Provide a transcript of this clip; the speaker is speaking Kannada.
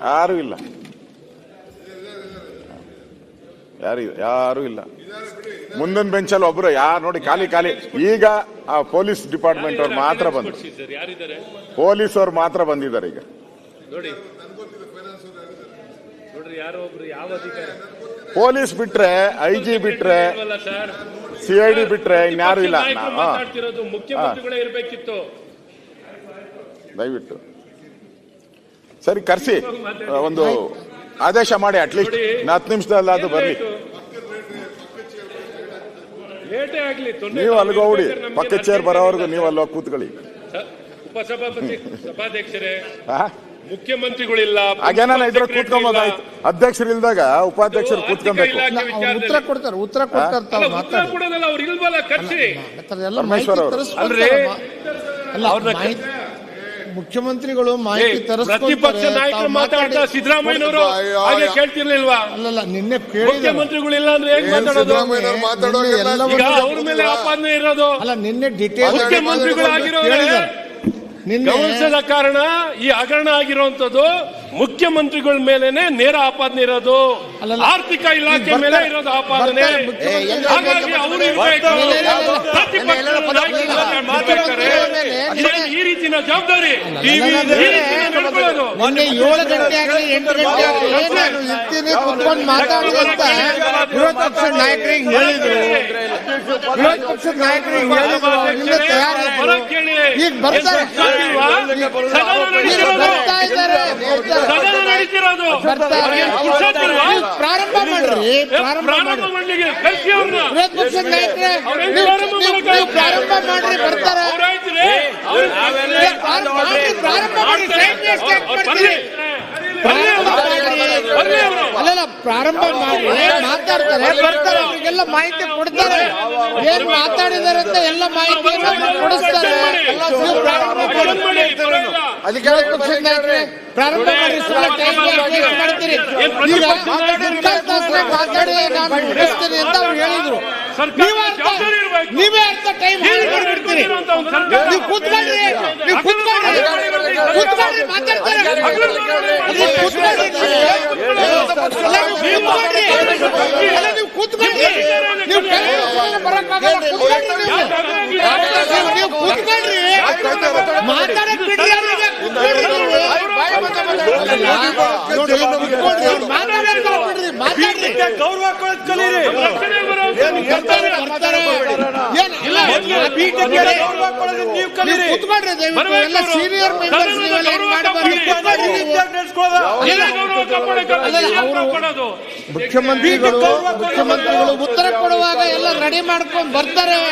ಯಾರು ಇಲ್ಲ, ಯಾರು ಇಲ್ಲ. ಮುಂದಿನ ಬೆಂಚಲ್ಲಿ ಒಬ್ರು ಯಾರು ನೋಡಿ ಖಾಲಿ ಖಾಲಿ. ಈಗ ಆ ಪೊಲೀಸ್ ಡಿಪಾರ್ಟ್ಮೆಂಟ್ ಅವ್ರು ಮಾತ್ರ ಬಂದ್ರು, ಪೊಲೀಸ್ ಅವ್ರು ಮಾತ್ರ ಬಂದಿದ್ದಾರೆ ಈಗ. ಪೊಲೀಸ್ ಬಿಟ್ರೆ, ಐಜಿ ಬಿಟ್ರೆ, ಸಿಐಡಿ ಬಿಟ್ರೆ ಇನ್ಯಾರು ಇಲ್ಲ. ದಯವಿಟ್ಟು ಸರಿ ಕರ್ಸಿ, ಒಂದು ಆದೇಶ ಮಾಡಿ, ಅಟ್ಲೀಸ್ಟ್ 10 ನಿಮಿಷದಲ್ಲಿ ಅದು ಬರ್ಲಿ. ನೀವು ಅಲ್ಗೋಡಿ, ಪಕ್ಕ ಚೇರ್ ಬರೋವರೆಗೂ ನೀವು ಅಲ್ಲೋ ಕೂತ್ಕೊಳ್ಳಿ. ಉಪಸಭಾಪತಿ, ಸಭಾಧ್ಯಕ್ಷರೇ, ಮುಖ್ಯಮಂತ್ರಿಗಳಿಲ್ಲ, ಹಾಗೇನ ಇದ್ರ ಕೂತ್ಕೊಂಬೋದಾಯ್ತು. ಅಧ್ಯಕ್ಷರು ಇಲ್ದಾಗ ಉಪಾಧ್ಯಕ್ಷರು ಕೂತ್ಕೊಬೇಕು. ಉತ್ತರ ಕೊಡ್ತಾರೆ ಕೊಡೋದಲ್ಲ, ಅವ್ರು ಇಲ್ವಲ್ಲ, ಕರ್ಸಿ. ಪರಮೇಶ್ವರ್ ಅವರು ಮುಖ್ಯಮಂತ್ರಿಗಳು ಮಾಹಿತಿ ಪ್ರತಿಪಕ್ಷ ನಾಯಕರು ಮಾತಾಡ್ತಾ ಸಿದ್ದರಾಮಯ್ಯನವರು ಹಾಗೆ ಕೇಳ್ತಿರ್ಲಿಲ್ವಾ? ಅಲ್ಲಲ್ಲ, ನಿನ್ನೆ ಮುಖ್ಯಮಂತ್ರಿಗಳಿಲ್ಲ ಅಂದ್ರೆ ಹೇಗೆ ಮಾತಾಡೋದು? ಈಗ ಅವ್ರ ಮೇಲೆ ಆಪಾದನೆ ಇರೋದು ಅಲ್ಲ, ನಿನ್ನೆ ಡಿಟೇಲ್ ಮುಖ್ಯಮಂತ್ರಿಗಳಾಗಿರೋದು ಗಮನಿಸದ ಕಾರಣ ಈ ಹಗರಣ ಆಗಿರುವಂತದ್ದು ಮುಖ್ಯಮಂತ್ರಿಗಳ ಮೇಲೆನೆ ನೇರ ಆಪಾದನೆ ಇರೋದು, ಆರ್ಥಿಕ ಇಲಾಖೆ ಮೇಲೆ ಇರೋದು ಆಪಾದನೆ. ಹಾಗಾಗಿ ಅವರು ಮಾತಾಡ್ತಾರೆ, ಈ ರೀತಿನ ಜವಾಬ್ದಾರಿ, ಈ ರೀತಿನ ನಡ್ಕೊಳ್ಳೋದು. 7 ಗಂಟೆ ಆಗಲಿ 8 ಗಂಟೆ ಆಗಲಿ ಇರ್ತೀನಿ ಕುತ್ಕೊಂಡು ಮಾತಾಡಿ ಅಂತ ವಿರೋಧ ಪಕ್ಷದ ನಾಯಕರಿಗೆ ಹೇಳಿದ್ರು. ವಿರೋಧ ಪಕ್ಷದ ನಾಯಕರಿಗೆ ಹೇಳಿದ್ರು, ಇಲ್ಲೇ ತಯಾರಾಗಿದ್ರು. ಈಗ ಬರ್ತಾರೆ, ಪ್ರಾರಂಭ ಮಾಡ್ರಿ, ಪ್ರಾರಂಭ ಮಾಡ್ರಿ, ವಿರೋಧ ಪಕ್ಷದ ನಾಯಕರೇ ಪ್ರಾರಂಭ ಮಾಡ್ರಿ, ಬರ್ತಾರೆ. ಅಲ್ಲಲ್ಲ, ಪ್ರಾರಂಭ ಮಾಡಿ ಮಾತಾಡ್ತಾರೆ, ಬರ್ತಾರೆ, ಅವರಿಗೆಲ್ಲ ಮಾಹಿತಿ ಕೊಡ್ತಾರೆ. ಏನ್ ಮಾತಾಡಿದಾರೆ ಅಂತ ಎಲ್ಲ ಮಾಹಿತಿಯನ್ನು ಕೊಡಿಸ್ತಾರೆ. ಅದಕ್ಕೆ ಪಕ್ಷದ ನಾಯಕರೇ ಪ್ರಾರಂಭ ಮಾಡಿ, ಮಾಡ್ತೀರಿ. ಈಗ ಮಾತಾಡಿ ನಾನು ಮುಗಿಸ್ತೀನಿ ಅಂತ ಅವ್ರು ಹೇಳಿದ್ರು. ನೀವೇ ಅರ್ಥ ಟೈಮ್ ಮಾಡಿಬಿಡ್ತೀರಿ. ನೀವು ಕೂತ್ಕೊಳ್ರಿ, ನೀವು ಕೂತ್ಕೊಳ್ರಿ, ಕೂತ್ಕೊಳ್ರಿ, ಮಾತಾಡ್ತಾರೆ. ನೀವು ಕೂತ್ಕೊಳ್ರಿ, ನೀವು ಕೂತ್ಕೊಳ್ರಿ, ನೀವು ಬರಕ್ಕಾಗಲ್ಲ, ನೀವು ಕೂತ್ಕೊಳ್ರಿ, ಮಾತಾಡಕ್ ಬಿಡ್ರಿ. ಗೌರವ ಕೊಡೋದ್ ಕಲೀರಿ. ಸೀನಿಯರ್ ಮುಖ್ಯಮಂತ್ರಿಗಳು ಉತ್ತರ ಕೊಡುವಾಗ ಎಲ್ಲ ರೆಡಿ ಮಾಡ್ಕೊಂಡು ಬರ್ತಾರೆ.